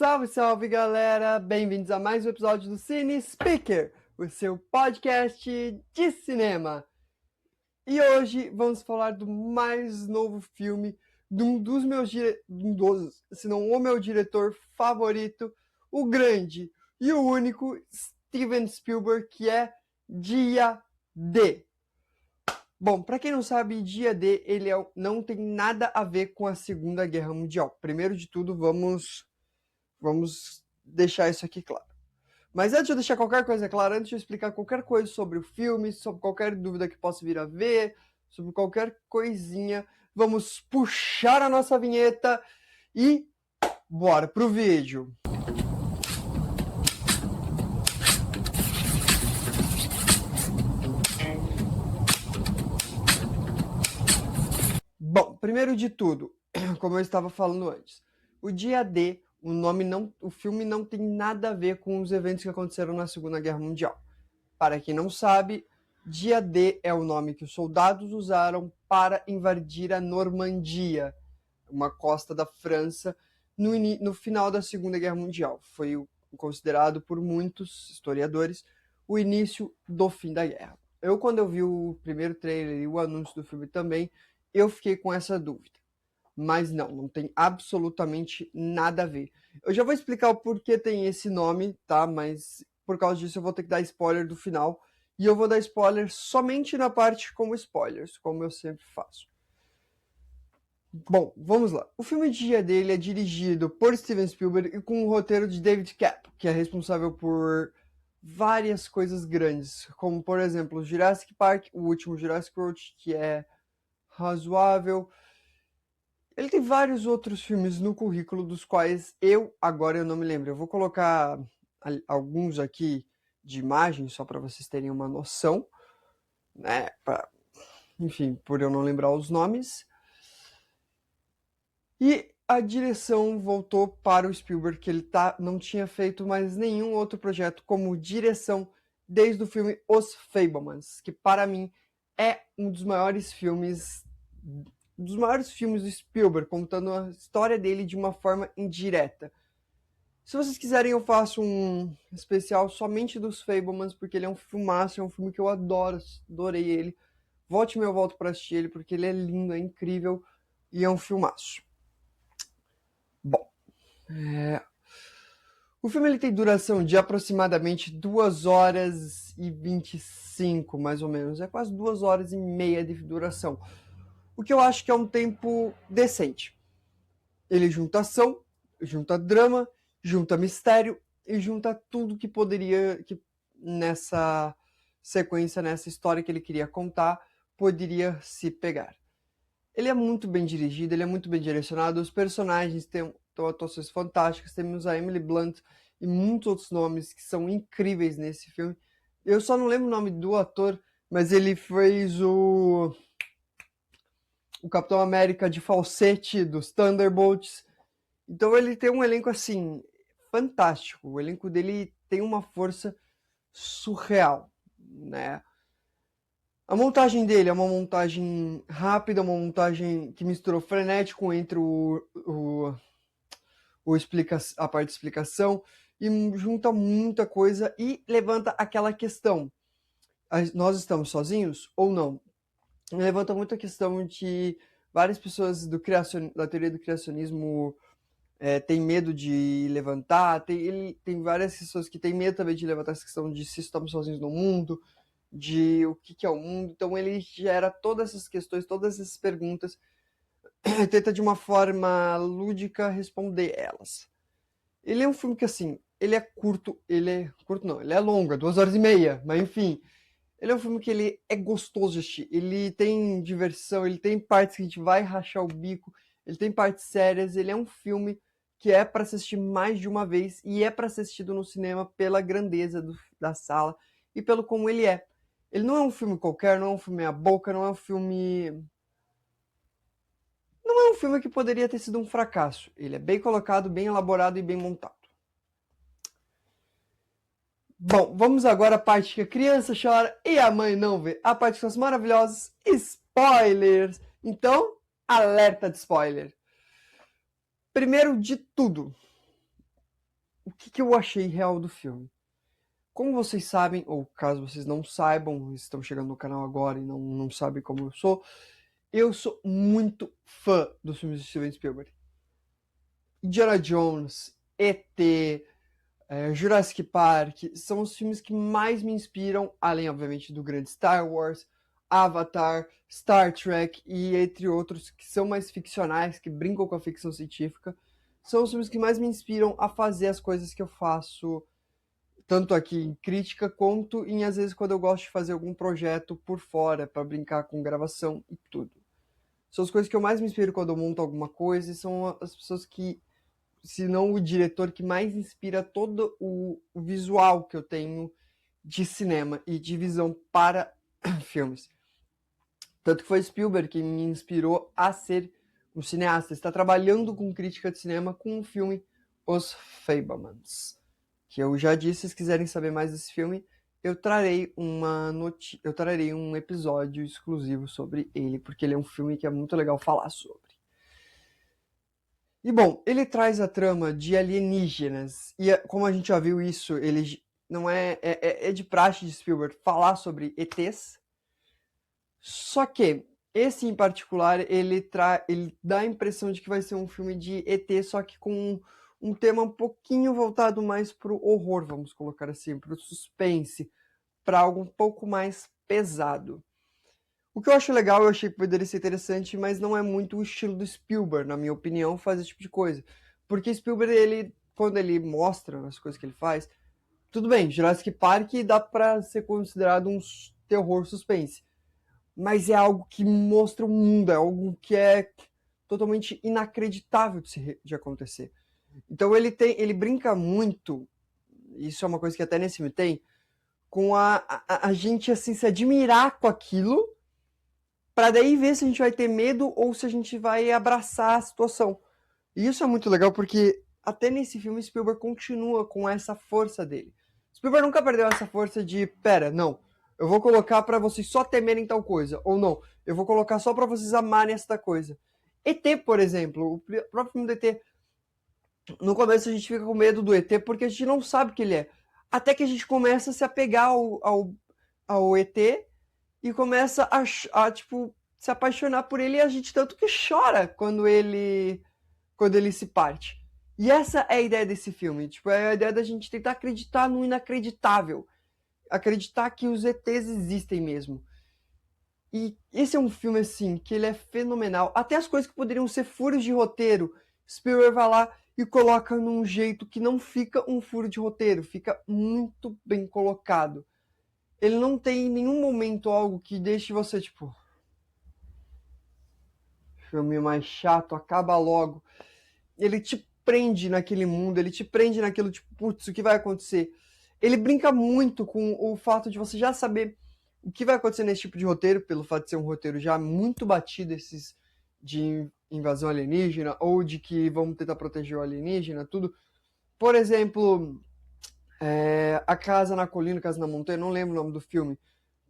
Salve, salve, galera! Bem-vindos a mais um episódio do Cine Speaker, o seu podcast de cinema. E hoje vamos falar do mais novo filme de um dos meus se não o meu diretor favorito, o grande e o único Steven Spielberg, que é Dia D. Bom, para quem não sabe, Dia D não tem nada a ver com a Segunda Guerra Mundial. Primeiro de tudo, vamos deixar isso aqui claro. Mas antes de eu deixar qualquer coisa clara, antes de eu explicar qualquer coisa sobre o filme, sobre qualquer dúvida que possa vir a ver, sobre qualquer coisinha, vamos puxar a nossa vinheta e bora pro vídeo. Bom, primeiro de tudo, como eu estava falando antes, o Dia D, o filme não tem nada a ver com os eventos que aconteceram na Segunda Guerra Mundial. Para quem não sabe, Dia D é o nome que os soldados usaram para invadir a Normandia, uma costa da França, no final da Segunda Guerra Mundial. Foi considerado por muitos historiadores o início do fim da guerra. Quando eu vi o primeiro trailer e o anúncio do filme também, eu fiquei com essa dúvida. Mas não tem absolutamente nada a ver. Eu já vou explicar o porquê tem esse nome, tá? Mas por causa disso eu vou ter que dar spoiler do final. E eu vou dar spoiler somente na parte como spoilers, como eu sempre faço. Bom, vamos lá. O filme Dia dele é dirigido por Steven Spielberg e com o roteiro de David Koepp, que é responsável por várias coisas grandes, como por exemplo Jurassic Park, o último Jurassic World, que é razoável. Ele tem vários outros filmes no currículo, dos quais agora eu não me lembro. Eu vou colocar alguns aqui de imagem, só para vocês terem uma noção, né? Enfim, por eu não lembrar os nomes. E a direção voltou para o Spielberg, que ele não tinha feito mais nenhum outro projeto como direção desde o filme Os Fabelmans, que para mim é um dos maiores filmes do Spielberg, contando a história dele de uma forma indireta. Se vocês quiserem, eu faço um especial somente dos Fabelmans, porque ele é um filmaço, é um filme que eu adorei ele. Volte-me, eu volto para assistir ele, porque ele é lindo, é incrível e é um filmaço. Bom, o filme ele tem duração de aproximadamente 2 horas e 25, mais ou menos. É quase 2 horas e meia de duração. O que eu acho que é um tempo decente. Ele junta ação, junta drama, junta mistério e junta tudo que nessa sequência, nessa história que ele queria contar, poderia se pegar. Ele é muito bem dirigido, ele é muito bem direcionado, os personagens têm atuações fantásticas, temos a Emily Blunt e muitos outros nomes que são incríveis nesse filme. Eu só não lembro o nome do ator, mas ele fez o Capitão América de falsete dos Thunderbolts. Então ele tem um elenco assim fantástico. O elenco dele tem uma força surreal, né? A montagem dele é uma montagem rápida, uma montagem que misturou frenético entre a parte de explicação e junta muita coisa e levanta aquela questão: nós estamos sozinhos ou não? Levanta muito a questão de várias pessoas da teoria do criacionismo tem medo de levantar, tem várias pessoas que têm medo também de levantar essa questão de se estamos sozinhos no mundo, de o que é o mundo. Então ele gera todas essas questões, todas essas perguntas, tenta de uma forma lúdica responder elas. Ele é um filme que assim, ele é longo, é 2 horas e meia, mas enfim, ele é um filme que ele é gostoso de assistir, ele tem diversão, ele tem partes que a gente vai rachar o bico, ele tem partes sérias, ele é um filme que é para assistir mais de uma vez e é para ser assistido no cinema pela grandeza da sala e pelo como ele é. Ele não é um filme qualquer, não é um filme meia boca, não é um filme que poderia ter sido um fracasso. Ele é bem colocado, bem elaborado e bem montado. Bom, vamos agora à parte que a criança chora e a mãe não vê. A parte com as maravilhosas spoilers. Então, alerta de spoiler. Primeiro de tudo, o que eu achei real do filme. Como vocês sabem, ou caso vocês não saibam, estão chegando no canal agora e não sabem como eu sou muito fã dos filmes de Steven Spielberg. Indiana Jones, E.T., Jurassic Park, são os filmes que mais me inspiram, além, obviamente, do grande Star Wars, Avatar, Star Trek e entre outros que são mais ficcionais, que brincam com a ficção científica. São os filmes que mais me inspiram a fazer as coisas que eu faço, tanto aqui em crítica, quanto em, às vezes, quando eu gosto de fazer algum projeto por fora, para brincar com gravação e tudo. São as coisas que eu mais me inspiro quando eu monto alguma coisa e são as pessoas que, se não o diretor, que mais inspira todo o visual que eu tenho de cinema e de visão para filmes. Tanto que foi Spielberg que me inspirou a ser um cineasta. Está trabalhando com crítica de cinema com o filme Os Fabelmans, que eu já disse, se quiserem saber mais desse filme, eu trarei um episódio exclusivo sobre ele, porque ele é um filme que é muito legal falar sobre. E bom, ele traz a trama de alienígenas, e como a gente já viu isso, ele não é de praxe de Spielberg falar sobre ETs, só que esse em particular, ele dá a impressão de que vai ser um filme de ET, só que com um tema um pouquinho voltado mais pro horror, vamos colocar assim, pro suspense, para algo um pouco mais pesado. O que eu acho legal, eu achei que poderia ser interessante, mas não é muito o estilo do Spielberg, na minha opinião, fazer esse tipo de coisa. Porque Spielberg, quando ele mostra as coisas que ele faz, tudo bem, Jurassic Park dá pra ser considerado um terror suspense. Mas é algo que mostra o mundo, é algo que é totalmente inacreditável de acontecer. Então ele brinca muito, isso é uma coisa que até nesse filme tem, com a gente assim se admirar com aquilo, para daí ver se a gente vai ter medo ou se a gente vai abraçar a situação. E isso é muito legal porque até nesse filme Spielberg continua com essa força dele. Spielberg nunca perdeu essa força de, pera, não, eu vou colocar para vocês só temerem tal coisa, ou não, eu vou colocar só para vocês amarem esta coisa. ET, por exemplo, o próprio filme do ET, no começo a gente fica com medo do ET porque a gente não sabe o que ele é. Até que a gente começa a se apegar ao ET e começa tipo, se apaixonar por ele, e a gente tanto que chora quando ele se parte. E essa é a ideia desse filme, tipo, é a ideia da gente tentar acreditar no inacreditável, acreditar que os ETs existem mesmo. E esse é um filme, assim, que ele é fenomenal. Até as coisas que poderiam ser furos de roteiro, Spielberg vai lá e coloca num jeito que não fica um furo de roteiro, fica muito bem colocado. Ele não tem em nenhum momento algo que deixe você, tipo, filme mais chato, acaba logo. Ele te prende naquele mundo, ele te prende naquilo, tipo, putz, o que vai acontecer? Ele brinca muito com o fato de você já saber o que vai acontecer nesse tipo de roteiro, pelo fato de ser um roteiro já muito batido, esses de invasão alienígena, ou de que vamos tentar proteger o alienígena, tudo. Por exemplo, A Casa na Colina, A Casa na Montanha, não lembro o nome do filme,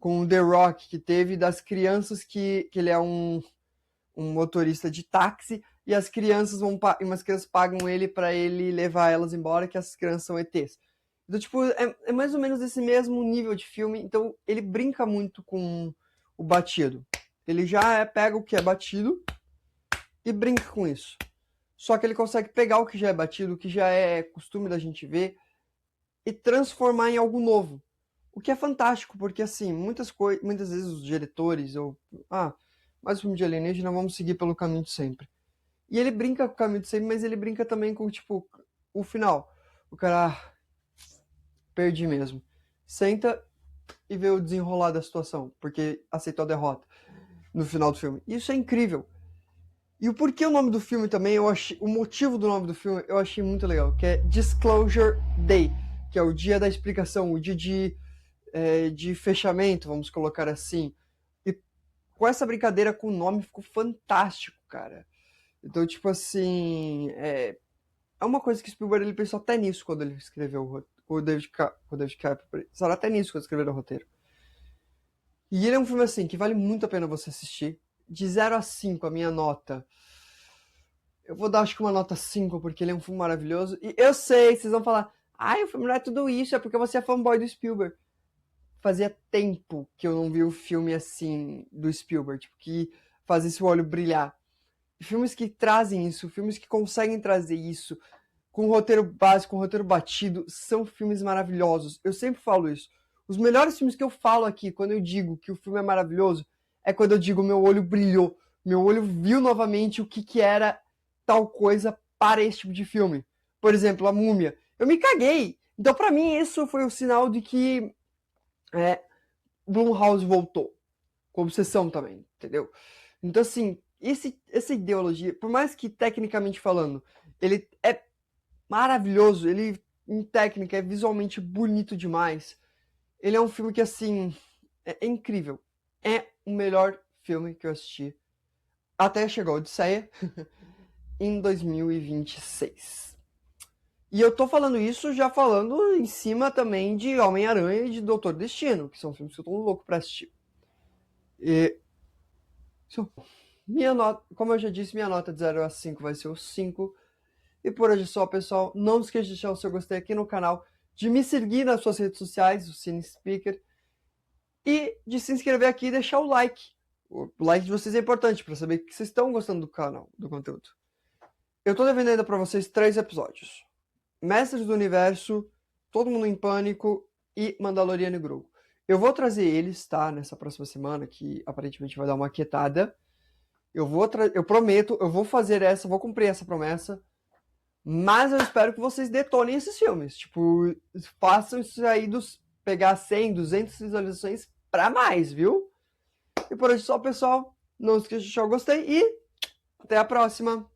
com o The Rock, que teve das crianças que ele é um motorista de táxi e as crianças umas crianças pagam ele para ele levar elas embora, que as crianças são ETs. Então, tipo, é mais ou menos esse mesmo nível de filme. Então, ele brinca muito com o batido. Ele já pega o que é batido e brinca com isso. Só que ele consegue pegar o que já é batido, o que já é costume da gente ver, e transformar em algo novo. O que é fantástico, porque assim, muitas vezes os diretores, mais um filme de alienígena, vamos seguir pelo caminho de sempre. E ele brinca com o caminho de sempre, mas ele brinca também com, tipo, o final. O cara, perdi mesmo. Senta e vê o desenrolar da situação, porque aceitou a derrota no final do filme. Isso é incrível. E o porquê o nome do filme também, o motivo do nome do filme eu achei muito legal, que é Disclosure Day, que é o dia da explicação, o dia de fechamento, vamos colocar assim. E com essa brincadeira com o nome ficou fantástico, cara. Então, tipo assim, é uma coisa que Spielberg ele pensou até nisso quando ele escreveu o David Carpenter. Pensaram até nisso quando escreveram o roteiro. E ele é um filme assim que vale muito a pena você assistir. De 0 a 5, a minha nota Eu vou dar, acho que uma nota 5, porque ele é um filme maravilhoso. E eu sei, vocês vão falar, ai, o filme não é tudo isso, é porque você é fanboy do Spielberg. Fazia tempo que eu não vi um filme assim do Spielberg, tipo, que faz esse olho brilhar. Filmes que trazem isso, filmes que conseguem trazer isso, com roteiro básico, com roteiro batido, são filmes maravilhosos. Eu sempre falo isso. Os melhores filmes que eu falo aqui, quando eu digo que o filme é maravilhoso, é quando eu digo meu olho brilhou, meu olho viu novamente o que era tal coisa para esse tipo de filme. Por exemplo, A Múmia. Eu me caguei. Então, para mim, isso foi o sinal de que Blumhouse voltou. Com obsessão também, entendeu? Então, assim, essa ideologia, por mais que tecnicamente falando, ele é maravilhoso, ele em técnica é visualmente bonito demais. Ele é um filme que, assim, é incrível. É o melhor filme que eu assisti até chegou a Odisseia em 2026. E eu tô falando isso já falando em cima também de Homem-Aranha e de Doutor Destino, que são filmes que eu tô louco pra assistir. E minha nota, como eu já disse, minha nota de 0 a 5 vai ser o 5. E por hoje é só, pessoal. Não esqueça de deixar o seu gostei aqui no canal, de me seguir nas suas redes sociais, o Cine Speaker, e de se inscrever aqui e deixar o like. O like de vocês é importante para saber que vocês estão gostando do canal, do conteúdo. Eu tô devendo ainda para vocês 3 episódios. Mestres do Universo, Todo Mundo em Pânico e Mandaloriano e Grogu. Eu vou trazer eles, tá? Nessa próxima semana, que aparentemente vai dar uma quietada. Eu prometo, eu vou fazer essa, vou cumprir essa promessa. Mas eu espero que vocês detonem esses filmes. Tipo, façam isso aí pegar 100, 200 visualizações pra mais, viu? E por hoje só, pessoal. Não esqueça de deixar o gostei e até a próxima.